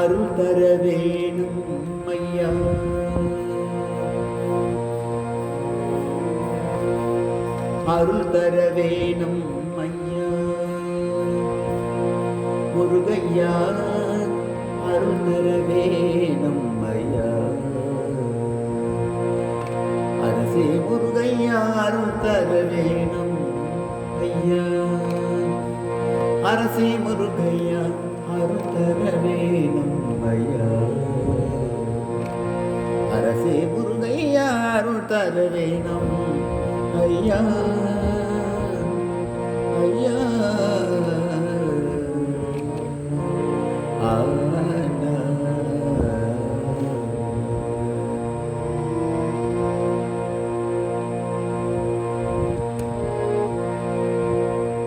அருள் தர வேணும் ஐயா. அருள் தர வேணும் ஐயா. முருகையா அருள் தர வேணும் ஐயா. அரசே முருகையா அருள் தர வேணும் ஐயா. அரசே முருகையா அருள் தர வேணும் ஐயா. அரசே முருகையா அருள் தர வேணும் ஐயா. ஐயா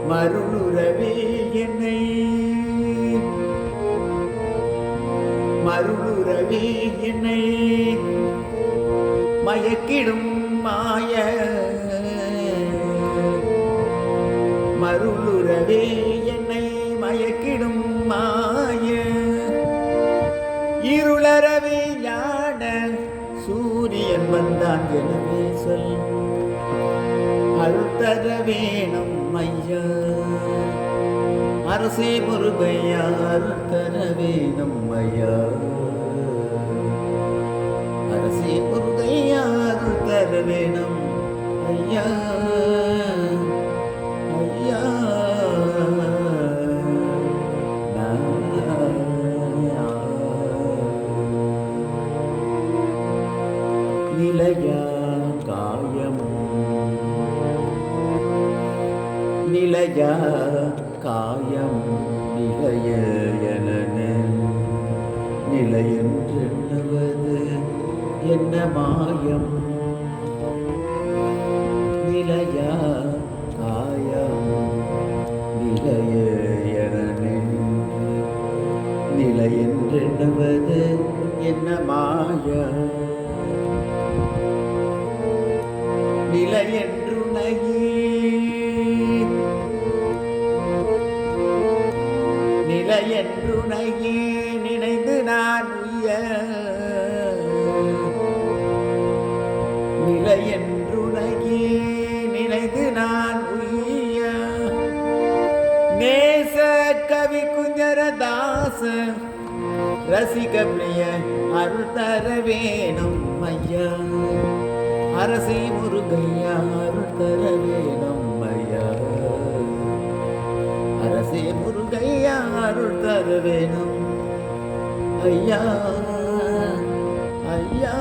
மருளுறவே என்னை மருளுறவே என்னை மயக்கிடும் மாய மருளுறவே என்னை மயக்கிடும் மாய இருளறவே ஞான சூரியன் வந்தான் எனவே சொல். அருள் தர வேணும் ஐயா. அரசே முருகையா அருள் தர வேணும் ஐயா. அரசே முருகையா அருள் தர வேணும் ஐயா. ஐயா நிலையா காயம் நிலையா காயம் நிலைய என நிலையென்றுவது என்ன மாயம். நிலையா காயம் நிலைய என நிலையென்றுவது என்ன மாயம். நிலையென்றுணகி நிலையென்றுணகி நினைந்து நான் உய்ய. நிலையென்றுணகி நினைந்து நான் உய்ய. நேச கவி குஞ்சரதாச ரசிக பிரிய அருள் தர வேணும் ஐயா. அரசே முருகையா அருள் தர வேணும் ஐயா. அரசே முருகையா அருள் தர வேணும் ஐயா. ஐயா